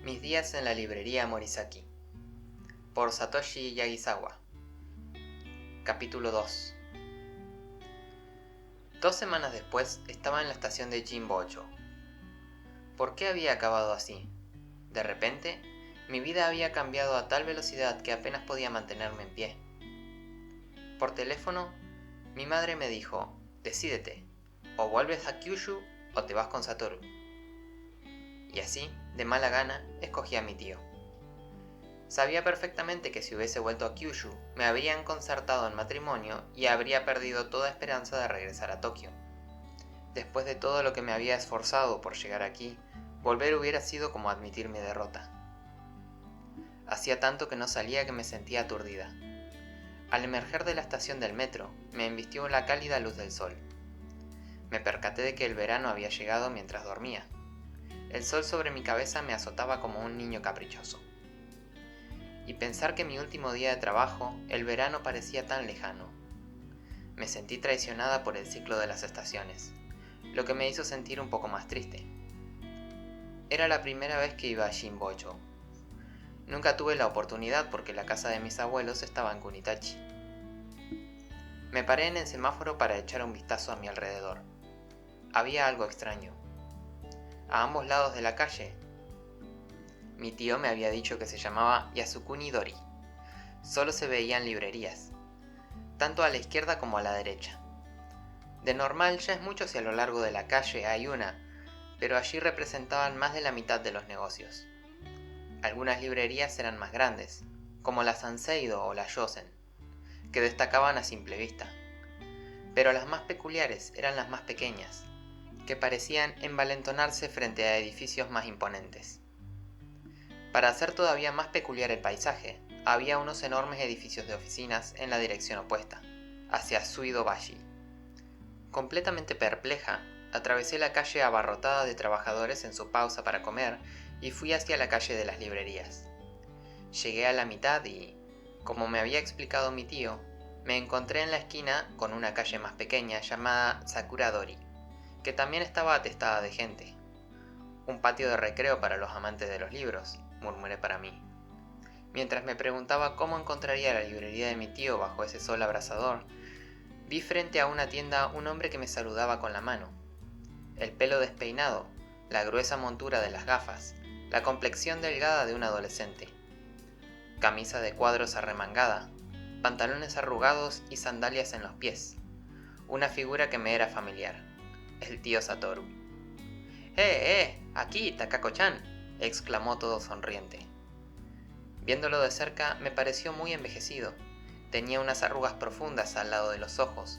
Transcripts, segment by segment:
Mis días en la librería Morisaki, por Satoshi Yagisawa. Capítulo 2. 2 semanas después estaba en la estación de Jinbocho. ¿Por qué había acabado así? De repente, mi vida había cambiado a tal velocidad que apenas podía mantenerme en pie. Por teléfono, mi madre me dijo: decídete, o vuelves a Kyushu o te vas con Satoru. Y así, de mala gana, escogí a mi tío. Sabía perfectamente que si hubiese vuelto a Kyushu, me habrían concertado en matrimonio y habría perdido toda esperanza de regresar a Tokio. Después de todo lo que me había esforzado por llegar aquí, volver hubiera sido como admitir mi derrota. Hacía tanto que no salía que me sentía aturdida. Al emerger de la estación del metro, me embistió la cálida luz del sol. Me percaté de que el verano había llegado mientras dormía. El sol sobre mi cabeza me azotaba como un niño caprichoso. Y pensar que mi último día de trabajo, el verano parecía tan lejano. Me sentí traicionada por el ciclo de las estaciones, lo que me hizo sentir un poco más triste. Era la primera vez que iba a Jinbocho. Nunca tuve la oportunidad porque la casa de mis abuelos estaba en Kunitachi. Me paré en el semáforo para echar un vistazo a mi alrededor. Había algo extraño. A ambos lados de la calle, mi tío me había dicho que se llamaba Yasukuni Dori. Solo se veían librerías, tanto a la izquierda como a la derecha. De normal ya es mucho si a lo largo de la calle hay una, pero allí representaban más de la mitad de los negocios. Algunas librerías eran más grandes, como la Sanseido o la Yosen, que destacaban a simple vista. Pero las más peculiares eran las más pequeñas, que parecían envalentonarse frente a edificios más imponentes. Para hacer todavía más peculiar el paisaje, había unos enormes edificios de oficinas en la dirección opuesta, hacia Suidobashi. Completamente perpleja, atravesé la calle abarrotada de trabajadores en su pausa para comer y fui hacia la calle de las librerías. Llegué a la mitad y, como me había explicado mi tío, me encontré en la esquina con una calle más pequeña llamada Sakuradori, que también estaba atestada de gente. Un patio de recreo para los amantes de los libros, murmuré para mí. Mientras me preguntaba cómo encontraría la librería de mi tío bajo ese sol abrasador, vi frente a una tienda un hombre que me saludaba con la mano. El pelo despeinado, la gruesa montura de las gafas, la complexión delgada de un adolescente. Camisa de cuadros arremangada, pantalones arrugados y sandalias en los pies. Una figura que me era familiar, el tío Satoru. Aquí, Takako-chan!, exclamó todo sonriente. Viéndolo de cerca me pareció muy envejecido. Tenía unas arrugas profundas al lado de los ojos,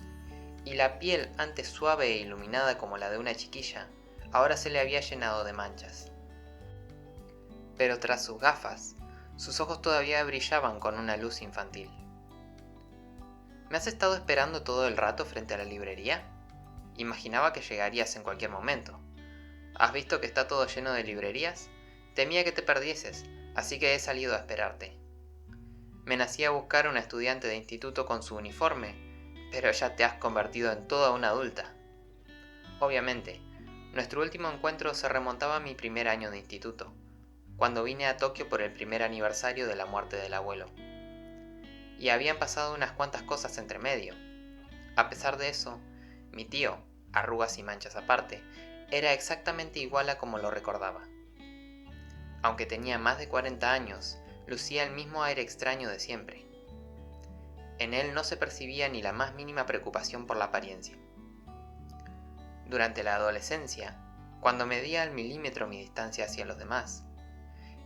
y la piel, antes suave e iluminada como la de una chiquilla, ahora se le había llenado de manchas. Pero tras sus gafas, sus ojos todavía brillaban con una luz infantil. ¿Me has estado esperando todo el rato frente a la librería? Imaginaba que llegarías en cualquier momento. ¿Has visto que está todo lleno de librerías? Temía que te perdieses, así que he salido a esperarte. Me nací a buscar una estudiante de instituto con su uniforme, pero ya te has convertido en toda una adulta. Obviamente, nuestro último encuentro se remontaba a mi primer año de instituto, cuando vine a Tokio por el primer aniversario de la muerte del abuelo. Y habían pasado unas cuantas cosas entre medio. A pesar de eso, mi tío, arrugas y manchas aparte, era exactamente igual a como lo recordaba. Aunque tenía más de 40 años, lucía el mismo aire extraño de siempre. En él no se percibía ni la más mínima preocupación por la apariencia. Durante la adolescencia, cuando medía al milímetro mi distancia hacia los demás,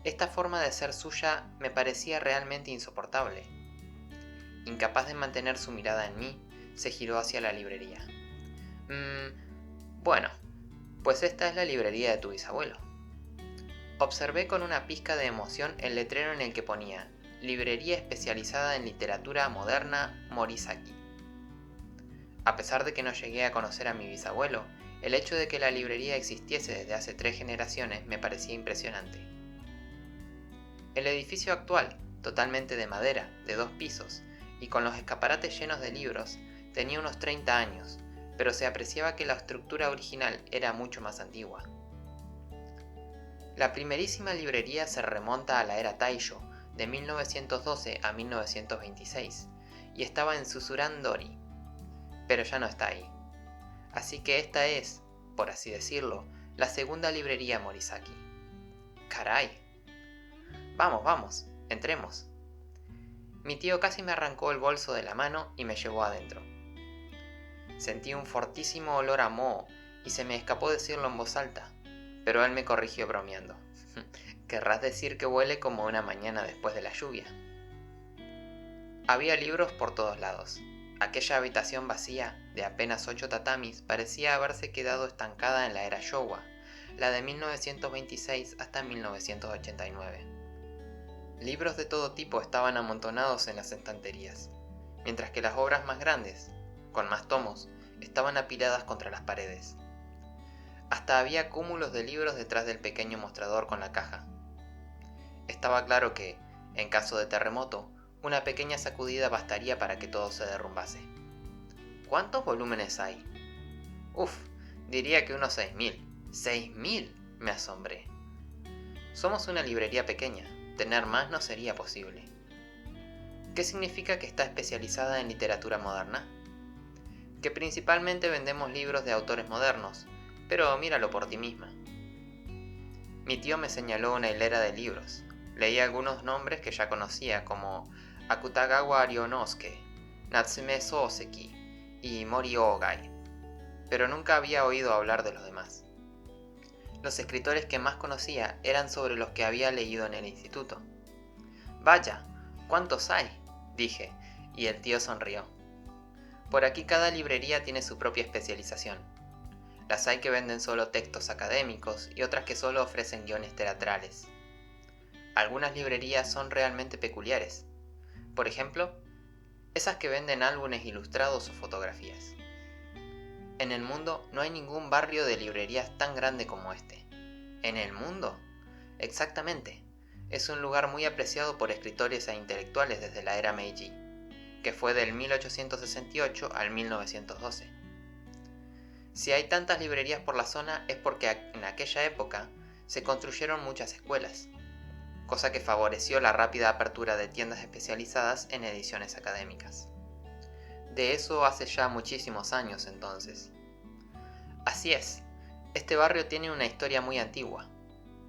esta forma de ser suya me parecía realmente insoportable. Incapaz de mantener su mirada en mí, se giró hacia la librería. Bueno, pues esta es la librería de tu bisabuelo. Observé con una pizca de emoción el letrero en el que ponía Librería especializada en literatura moderna Morisaki. A pesar de que no llegué a conocer a mi bisabuelo, el hecho de que la librería existiese desde hace 3 generaciones me parecía impresionante. El edificio actual, totalmente de madera, de 2 pisos, y con los escaparates llenos de libros, tenía unos 30 años, pero se apreciaba que la estructura original era mucho más antigua. La primerísima librería se remonta a la era Taisho, de 1912 a 1926, y estaba en Susurandori, pero ya no está ahí. Así que esta es, por así decirlo, la segunda librería Morisaki. ¡Caray! Vamos, vamos, entremos. Mi tío casi me arrancó el bolso de la mano y me llevó adentro. Sentí un fortísimo olor a moho y se me escapó decirlo en voz alta, pero él me corrigió bromeando. Querrás decir que huele como una mañana después de la lluvia. Había libros por todos lados. Aquella habitación vacía, de apenas 8 tatamis, parecía haberse quedado estancada en la era Showa, la de 1926 hasta 1989. Libros de todo tipo estaban amontonados en las estanterías, mientras que las obras más grandes, con más tomos, estaban apiladas contra las paredes. Hasta había cúmulos de libros detrás del pequeño mostrador con la caja. Estaba claro que, en caso de terremoto, una pequeña sacudida bastaría para que todo se derrumbase. ¿Cuántos volúmenes hay? Uf, diría que unos 6.000. ¡6.000! Me asombré. Somos una librería pequeña, tener más no sería posible. ¿Qué significa que está especializada en literatura moderna? Que principalmente vendemos libros de autores modernos, pero míralo por ti misma. Mi tío me señaló una hilera de libros. Leí algunos nombres que ya conocía, como Akutagawa Ryonosuke, Natsume Soseki y Mori Ogai, pero nunca había oído hablar de los demás. Los escritores que más conocía eran sobre los que había leído en el instituto. «Vaya, ¿cuántos hay?», dije, y el tío sonrió. Por aquí cada librería tiene su propia especialización. Las hay que venden solo textos académicos y otras que solo ofrecen guiones teatrales. Algunas librerías son realmente peculiares. Por ejemplo, esas que venden álbumes ilustrados o fotografías. En el mundo no hay ningún barrio de librerías tan grande como este. ¿En el mundo? Exactamente. Es un lugar muy apreciado por escritores e intelectuales desde la era Meiji, que fue del 1868 al 1912. Si hay tantas librerías por la zona es porque en aquella época se construyeron muchas escuelas, cosa que favoreció la rápida apertura de tiendas especializadas en ediciones académicas. De eso hace ya muchísimos años entonces. Así es, este barrio tiene una historia muy antigua.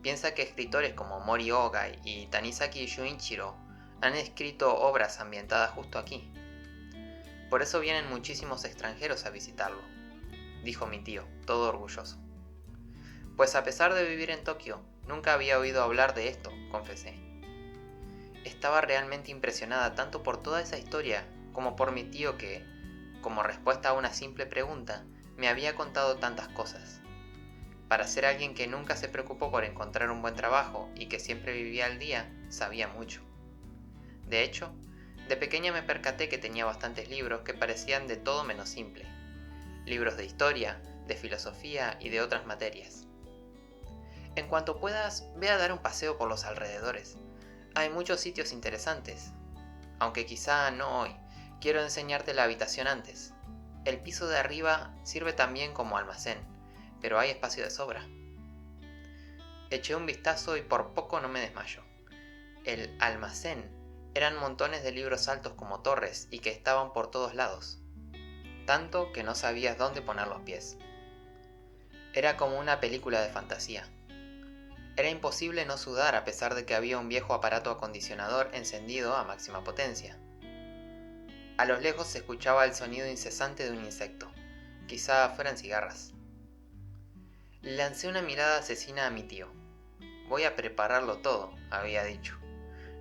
Piensa que escritores como Mori Ogai y Tanizaki Shunichiro han escrito obras ambientadas justo aquí. Por eso vienen muchísimos extranjeros a visitarlo, dijo mi tío, todo orgulloso. Pues a pesar de vivir en Tokio, nunca había oído hablar de esto, confesé. Estaba realmente impresionada tanto por toda esa historia como por mi tío que, como respuesta a una simple pregunta, me había contado tantas cosas. Para ser alguien que nunca se preocupó por encontrar un buen trabajo y que siempre vivía al día, sabía mucho. De hecho, de pequeña me percaté que tenía bastantes libros que parecían de todo menos simple. Libros de historia, de filosofía y de otras materias. En cuanto puedas, ve a dar un paseo por los alrededores. Hay muchos sitios interesantes. Aunque quizá no hoy, quiero enseñarte la habitación antes. El piso de arriba sirve también como almacén, pero hay espacio de sobra. Eché un vistazo y por poco no me desmayo. El almacén eran montones de libros altos como torres y que estaban por todos lados, tanto que no sabías dónde poner los pies. Era como una película de fantasía. Era imposible no sudar a pesar de que había un viejo aparato acondicionador encendido a máxima potencia. A lo lejos se escuchaba el sonido incesante de un insecto, quizá fueran cigarras. Lancé una mirada asesina a mi tío. Voy a prepararlo todo, había dicho.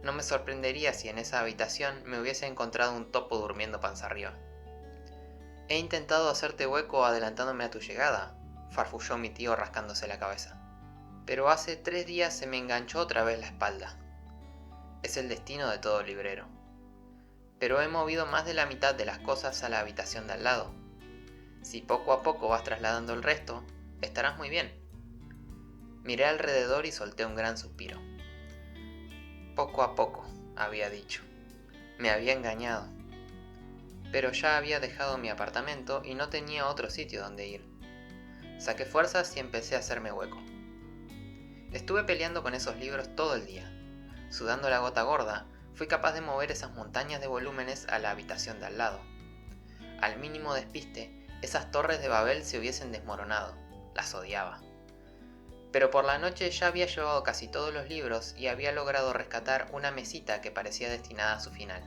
No me sorprendería si en esa habitación me hubiese encontrado un topo durmiendo panza arriba. He intentado hacerte hueco adelantándome a tu llegada, farfulló mi tío rascándose la cabeza. Pero hace 3 días se me enganchó otra vez la espalda. Es el destino de todo librero. Pero he movido más de la mitad de las cosas a la habitación de al lado. Si poco a poco vas trasladando el resto, estarás muy bien. Miré alrededor y solté un gran suspiro. Poco a poco, había dicho. Me había engañado. Pero ya había dejado mi apartamento y no tenía otro sitio donde ir. Saqué fuerzas y empecé a hacerme hueco. Estuve peleando con esos libros todo el día. Sudando la gota gorda, fui capaz de mover esas montañas de volúmenes a la habitación de al lado. Al mínimo despiste, esas torres de Babel se hubiesen desmoronado. Las odiaba. Pero por la noche ya había llevado casi todos los libros y había logrado rescatar una mesita que parecía destinada a su final.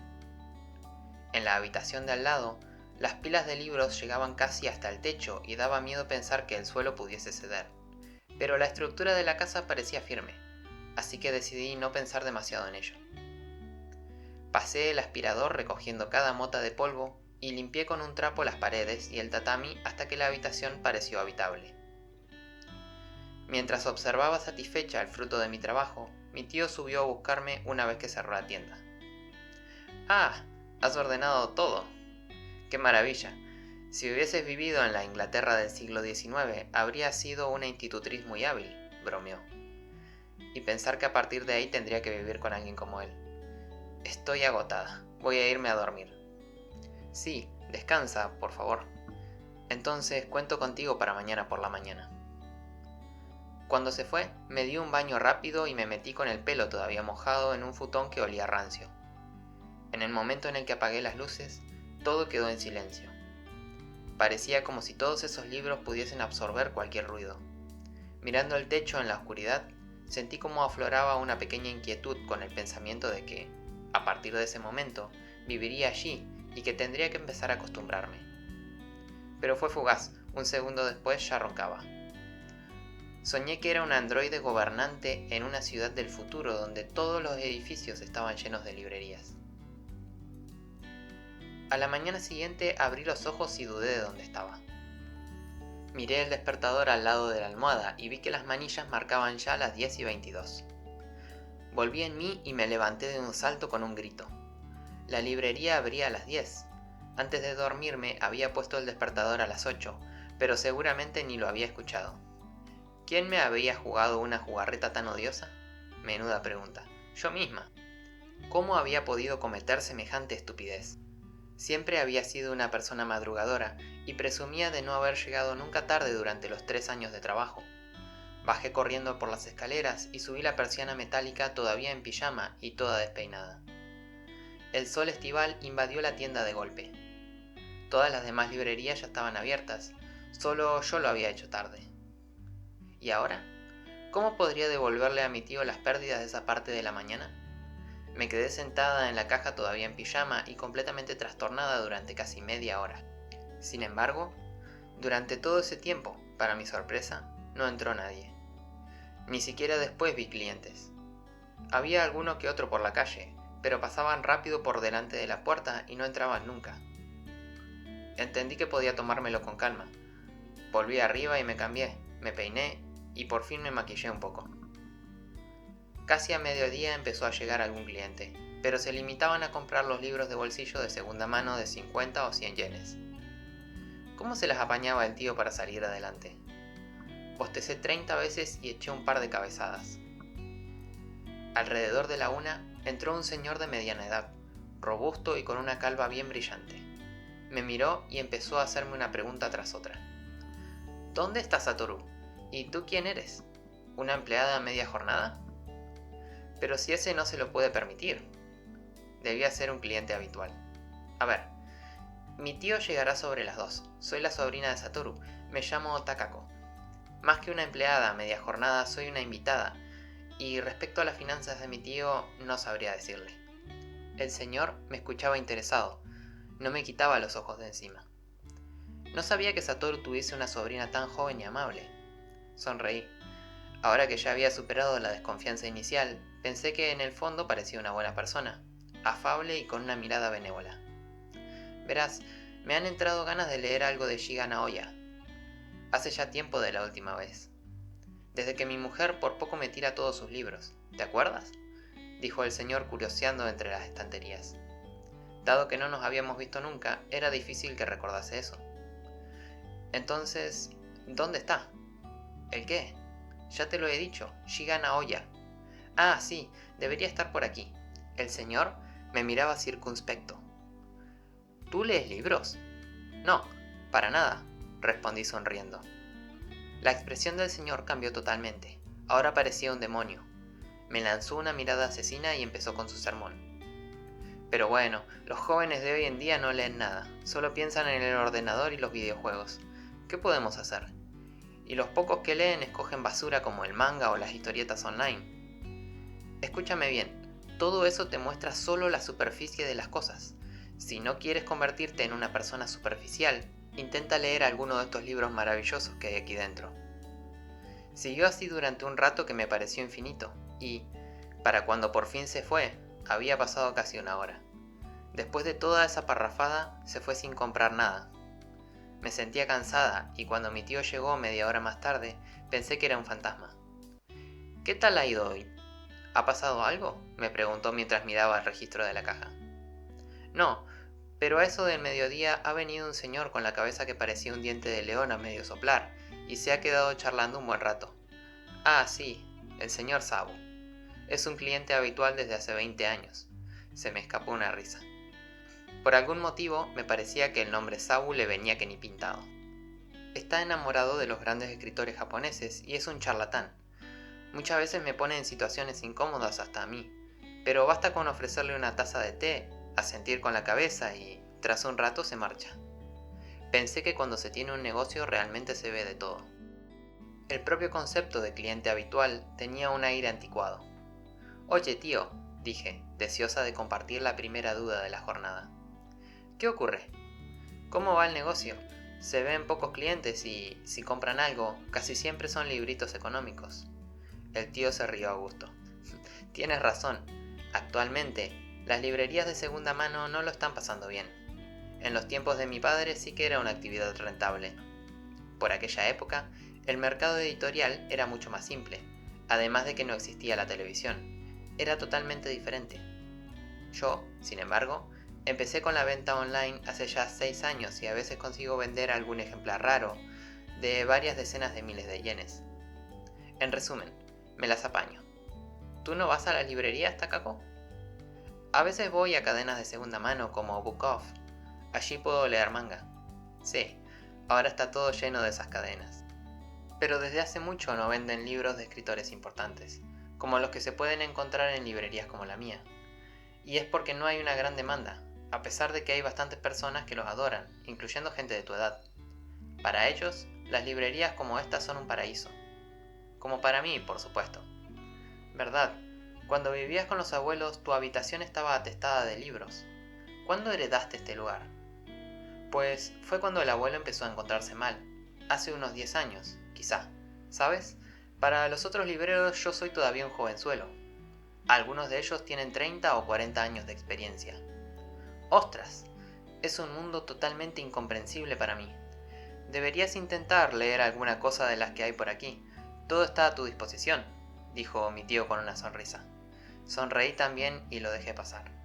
En la habitación de al lado, las pilas de libros llegaban casi hasta el techo y daba miedo pensar que el suelo pudiese ceder. Pero la estructura de la casa parecía firme, así que decidí no pensar demasiado en ello. Pasé el aspirador recogiendo cada mota de polvo y limpié con un trapo las paredes y el tatami hasta que la habitación pareció habitable. Mientras observaba satisfecha el fruto de mi trabajo, mi tío subió a buscarme una vez que cerró la tienda. «Ah, has ordenado todo. ¡Qué maravilla! Si hubieses vivido en la Inglaterra del siglo XIX, habrías sido una institutriz muy hábil», bromeó. Y pensar que a partir de ahí tendría que vivir con alguien como él. «Estoy agotada. Voy a irme a dormir». «Sí, descansa, por favor. Entonces cuento contigo para mañana por la mañana». Cuando se fue, me di un baño rápido y me metí con el pelo todavía mojado en un futón que olía rancio. En el momento en el que apagué las luces, todo quedó en silencio. Parecía como si todos esos libros pudiesen absorber cualquier ruido. Mirando el techo en la oscuridad, sentí como afloraba una pequeña inquietud con el pensamiento de que, a partir de ese momento, viviría allí y que tendría que empezar a acostumbrarme. Pero fue fugaz, un segundo después ya roncaba. Soñé que era un androide gobernante en una ciudad del futuro donde todos los edificios estaban llenos de librerías. A la mañana siguiente abrí los ojos y dudé de dónde estaba. Miré el despertador al lado de la almohada y vi que las manillas marcaban ya las 10:22. Volví en mí y me levanté de un salto con un grito. La librería abría a las 10. Antes de dormirme había puesto el despertador a las 8, pero seguramente ni lo había escuchado. ¿Quién me había jugado una jugarreta tan odiosa? Menuda pregunta. Yo misma. ¿Cómo había podido cometer semejante estupidez? Siempre había sido una persona madrugadora y presumía de no haber llegado nunca tarde durante los 3 años de trabajo. Bajé corriendo por las escaleras y subí la persiana metálica todavía en pijama y toda despeinada. El sol estival invadió la tienda de golpe. Todas las demás librerías ya estaban abiertas, solo yo lo había hecho tarde. ¿Y ahora? ¿Cómo podría devolverle a mi tío las pérdidas de esa parte de la mañana? Me quedé sentada en la caja todavía en pijama y completamente trastornada durante casi media hora. Sin embargo, durante todo ese tiempo, para mi sorpresa, no entró nadie. Ni siquiera después vi clientes. Había alguno que otro por la calle, pero pasaban rápido por delante de la puerta y no entraban nunca. Entendí que podía tomármelo con calma. Volví arriba y me cambié, me peiné y por fin me maquillé un poco. Casi a mediodía empezó a llegar algún cliente, pero se limitaban a comprar los libros de bolsillo de segunda mano de 50 o 100 yenes. ¿Cómo se las apañaba el tío para salir adelante? Bostecé 30 veces y eché un par de cabezadas. Alrededor de la 1 entró un señor de mediana edad, robusto y con una calva bien brillante. Me miró y empezó a hacerme una pregunta tras otra. ¿Dónde está Satoru? ¿Y tú quién eres? ¿Una empleada a media jornada? Pero si ese no se lo puede permitir. Debía ser un cliente habitual. A ver, mi tío llegará sobre las 2. Soy la sobrina de Satoru. Me llamo Takako. Más que una empleada a media jornada, soy una invitada. Y respecto a las finanzas de mi tío, no sabría decirle. El señor me escuchaba interesado. No me quitaba los ojos de encima. No sabía que Satoru tuviese una sobrina tan joven y amable. Sonreí. Ahora que ya había superado la desconfianza inicial, pensé que en el fondo parecía una buena persona, afable y con una mirada benévola. Verás, me han entrado ganas de leer algo de Shiga Naoya. Hace ya tiempo de la última vez. Desde que mi mujer por poco me tira todos sus libros. ¿Te acuerdas?, dijo el señor curioseando entre las estanterías. Dado que no nos habíamos visto nunca, era difícil que recordase eso. Entonces, ¿dónde está? ¿El qué? Ya te lo he dicho, Shiga Naoya. Ah, sí, debería estar por aquí. El señor me miraba circunspecto. ¿Tú lees libros? No, para nada, respondí sonriendo. La expresión del señor cambió totalmente. Ahora parecía un demonio. Me lanzó una mirada asesina y empezó con su sermón. Pero bueno, los jóvenes de hoy en día no leen nada, solo piensan en el ordenador y los videojuegos. ¿Qué podemos hacer? Y los pocos que leen escogen basura como el manga o las historietas online. Escúchame bien, todo eso te muestra solo la superficie de las cosas. Si no quieres convertirte en una persona superficial, intenta leer alguno de estos libros maravillosos que hay aquí dentro. Siguió así durante un rato que me pareció infinito, y, para cuando por fin se fue, había pasado casi una hora. Después de toda esa parrafada, se fue sin comprar nada. Me sentía cansada y cuando mi tío llegó media hora más tarde, pensé que era un fantasma. ¿Qué tal ha ido hoy? ¿Ha pasado algo?, me preguntó mientras miraba el registro de la caja. No, pero a eso del mediodía ha venido un señor con la cabeza que parecía un diente de león a medio soplar, y se ha quedado charlando un buen rato. Ah, sí, el señor Sabu. Es un cliente habitual desde hace 20 años. Se me escapó una risa. Por algún motivo me parecía que el nombre Sabu le venía que ni pintado. Está enamorado de los grandes escritores japoneses y es un charlatán. Muchas veces me pone en situaciones incómodas hasta a mí, pero basta con ofrecerle una taza de té, asentir con la cabeza y, tras un rato, se marcha. Pensé que cuando se tiene un negocio realmente se ve de todo. El propio concepto de cliente habitual tenía un aire anticuado. Oye, tío, dije, deseosa de compartir la primera duda de la jornada. ¿Qué ocurre? ¿Cómo va el negocio? Se ven pocos clientes y, si compran algo, casi siempre son libritos económicos. El tío se rió a gusto. Tienes razón. Actualmente, las librerías de segunda mano no lo están pasando bien. En los tiempos de mi padre sí que era una actividad rentable. Por aquella época, el mercado editorial era mucho más simple, además de que no existía la televisión. Era totalmente diferente. Yo, sin embargo, empecé con la venta online hace ya 6 años y a veces consigo vender algún ejemplar raro, de varias decenas de miles de yenes. En resumen, me las apaño. ¿Tú no vas a las librerías, Takako? A veces voy a cadenas de segunda mano como Book Off. Allí puedo leer manga. Sí, ahora está todo lleno de esas cadenas. Pero desde hace mucho no venden libros de escritores importantes, como los que se pueden encontrar en librerías como la mía. Y es porque no hay una gran demanda, a pesar de que hay bastantes personas que los adoran, incluyendo gente de tu edad. Para ellos, las librerías como esta son un paraíso. Como para mí, por supuesto. ¿Verdad? Cuando vivías con los abuelos, tu habitación estaba atestada de libros. ¿Cuándo heredaste este lugar? Pues fue cuando el abuelo empezó a encontrarse mal. Hace unos 10 años, quizá. ¿Sabes? Para los otros libreros yo soy todavía un jovenzuelo. Algunos de ellos tienen 30 o 40 años de experiencia. ¡Ostras! Es un mundo totalmente incomprensible para mí. Deberías intentar leer alguna cosa de las que hay por aquí. Todo está a tu disposición, dijo mi tío con una sonrisa. Sonreí también y lo dejé pasar.